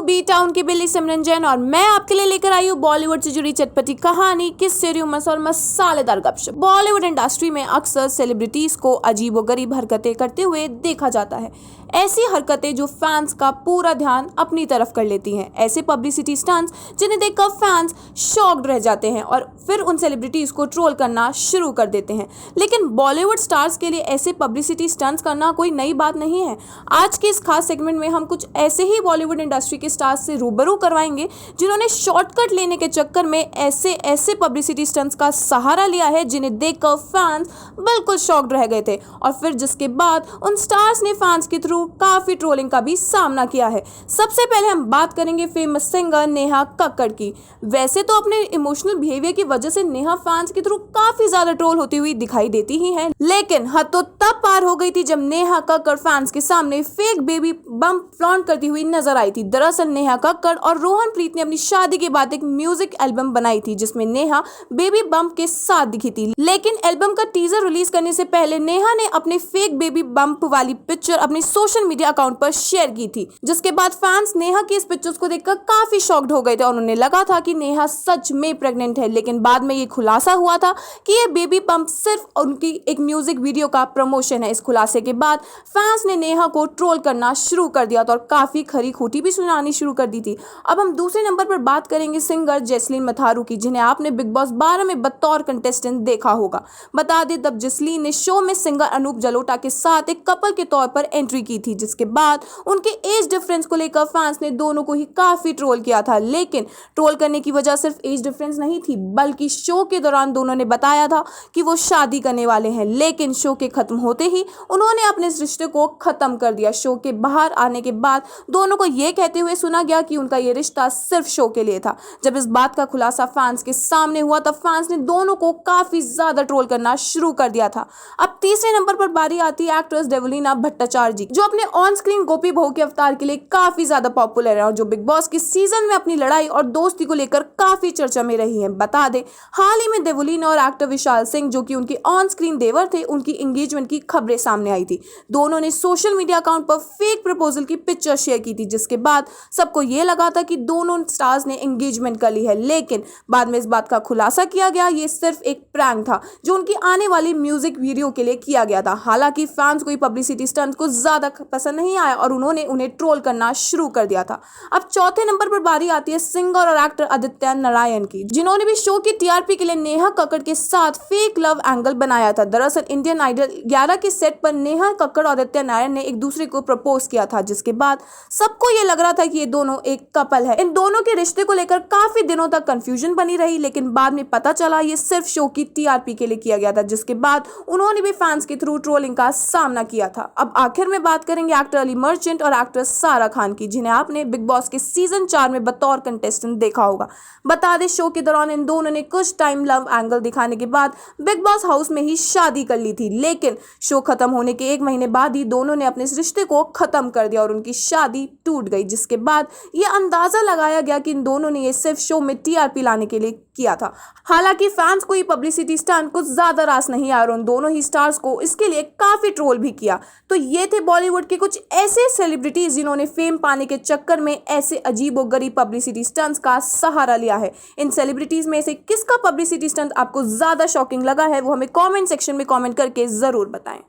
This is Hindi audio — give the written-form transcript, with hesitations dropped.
हूँ बी टाउन की बिल्ली सिमरन जैन और मैं आपके लिए लेकर आई हूँ बॉलीवुड से जुड़ी चटपटी कहानी, किस्से, र्यूमर्स और मसालेदार गपशप। बॉलीवुड इंडस्ट्री में अक्सर सेलिब्रिटीज को अजीबोगरीब हरकतें करते हुए देखा जाता है। ऐसी हरकतें जो फैंस का पूरा ध्यान अपनी तरफ कर लेती हैं। ऐसे पब्लिसिटी स्टंट्स जिन्हें देखकर फैंस शॉक्ड रह जाते हैं और फिर उन सेलिब्रिटीज को ट्रोल करना शुरू कर देते हैं। लेकिन बॉलीवुड स्टार्स के लिए ऐसे पब्लिसिटी स्टंट्स करना कोई नई बात नहीं है। आज के इस खास सेगमेंट में हम कुछ ऐसे ही बॉलीवुड इंडस्ट्री के स्टार्स से रूबरू करवाएंगे जिन्होंने शॉर्टकट लेने के चक्कर में ऐसे पब्लिसिटी स्टंट्स का सहारा लिया है जिन्हें देखकर फैंस बिल्कुल शॉक्ड रह गए थे और फिर जिसके बाद उन स्टार्स ने फैंस के थ्रू काफी ट्रोलिंग का भी सामना किया है। सबसे पहले हम बात करेंगे फेमस सिंगर नेहा कक्कड़ की। वैसे तो अपने इमोशनल बिहेवियर की वजह से नेहा फैंस के थ्रू काफी ज्यादा ट्रोल होती हुई दिखाई देती ही है, लेकिन हद तो तब पार हो गई थी जब नेहा कक्कड़ फैंस के सामने फेक बेबी बम्प फ्लॉन्ट करती हुई नजर आई थी। दरअसल नेहा कक्कड़ और रोहन प्रीत ने अपनी शादी के बाद एक म्यूजिक एल्बम बनाई थी जिसमें नेहा बेबी बम्प के साथ दिखी थी, लेकिन एल्बम का टीजर रिलीज करने से पहले नेहा ने अपने फेक बेबी बम्प वाली पिक्चर अपने सोशल मीडिया अकाउंट पर शेयर की थी, जिसके बाद फैंस नेहा की इस पिक्चर्स को देखकर काफी शॉक्ड हो गए थे और उन्हें लगा था कि नेहा सच में प्रेग्नेंट है। लेकिन बाद में ये खुलासा हुआ था कि ये बेबी बम्प सिर्फ उनकी एक म्यूजिक वीडियो का प्रमोशन है। इस खुलासे के बाद फैंस ने नेहा को ट्रोल करना शुरू कर दिया था और काफी खरी खोटी भी सुनानी शुरू कर दी थी। अब हम दूसरे नंबर पर बात करेंगे सिंगर जैस्लीन मथारू की, जिन्हें आपने बिग बॉस 12 में बतौर कंटेस्टेंट देखा होगा। बता दें तब जैस्लीन ने शो में सिंगर अनूप जलोटा के साथ एक कपल के तौर पर एंट्री की थी, जिसके बाद उनके एज डिफरेंस को लेकर फैंस ने दोनों को ही काफी ट्रोल किया था। लेकिन ट्रोल करने की वजह सिर्फ एज डिफरेंस नहीं थी, बल्कि शो के दौरान दोनों ने बताया था कि वो शादी करने वाले हैं, लेकिन शो के खत्म होते ही उन्होंने अपने इस रिश्ते को खत्म कर दिया। शो के बाहर आने के बाद दोनों को ये कहते हुए सुना गया कि उनका ये रिश्ता सिर्फ शो के लिए था। जब इस बात का खुलासा फैंस के सामने हुआ तब फैंस ने दोनों को काफी ज्यादा ट्रोल करना शुरू कर दिया था। अब तीसरे नंबर पर बारी आती है एक्ट्रेस देवलीना भट्टाचार्य जी, जो अपने ऑन स्क्रीन गोपी बहू के अवतार के लिए काफी ज्यादा पॉपुलर है और जो बिग बॉस के सीजन में अपनी लड़ाई और दोस्ती को लेकर काफी चर्चा में रही है। बता दें हाल ही में देवलीना और एक्टर विशाल सिंह, जो कि उनके ऑन स्क्रीन देवर थे, उनकी एंगेजमेंट की खबरें सामने आई थी। दोनों ने सोशल मीडिया अकाउंट पर फेक प्रपोजल की पिक्चर शेयर की थी, जिसके बाद सबको यह लगा था कि दोनों स्टार्स ने एंगेजमेंट कर ली है, लेकिन बाद में इस बात का खुलासा किया गया ये सिर्फ एक प्रैंक था जो उनकी आने वाली म्यूजिक वीडियो के लिए किया गया था। हालांकि फैंस को पब्लिसिटी स्टंट को ज्यादा पसंद नहीं आया और उन्होंने उन्हें ट्रोल करना शुरू कर दिया था। अब चौथे नंबर पर बारी आती है सिंगर और एक्टर आदित्य नारायण की, जिन्होंने भी शो की टीआरपी के लिए नेहा कक्कड़ के साथ फेक लव एंगल बनाया था। दरअसल इंडियन आइडल 11 के सेट पर नेहा कक्कड़ और आदित्य नारायण ने एक दूसरे को प्रपोज किया था, जिसके बाद सबको ये लग रहा था कि ये दोनों एक कपल है। इन दोनों के रिश्ते को लेकर काफी दिनों तक कंफ्यूजन बनी रही, लेकिन बाद में पता चला ये सिर्फ शो की टीआरपी के लिए किया गया था, जिसके बाद उन्होंने भी फैंस के थ्रू ट्रोलिंग का सामना किया था। अब आखिर में बात करेंगे एक्टर अली मर्चेंट और एक्ट्रेस सारा खान की, जिन्हें आपने बिग बॉस के सीजन 4 में बतौर कंटेस्टेंट देखा होगा। बता दें शो के दौरान इन दोनों ने कुछ टाइम लव एंगल दिखाने के बाद बिग बॉस हाउस में ही शादी कर ली थी, लेकिन शो खत्म होने के 1 महीने बाद ही दोनों ने अपने इस रिश्ते को खत्म कर दिया और उनकी शादी टूट गई, जिसके बाद यह अंदाजा लगाया गया कि इन दोनों ने ये सिर्फ शो में टीआरपी लाने के लिए किया था। हालांकि फैंस को ये पब्लिसिटी स्टंट कुछ ज्यादा रास नहीं आया और उन दोनों ही स्टार्स को इसके लिए काफी ट्रोल भी किया। तो ये थे बॉलीवुड के कुछ ऐसे सेलिब्रिटीज जिन्होंने फेम पाने के चक्कर में ऐसे अजीबोगरीब पब्लिसिटी स्टंट्स का सहारा लिया है। इन सेलिब्रिटीज में से किसका पब्लिसिटी स्टंट आपको ज्यादा शॉकिंग लगा है वो हमें कमेंट सेक्शन में कमेंट करके जरूर बताएं।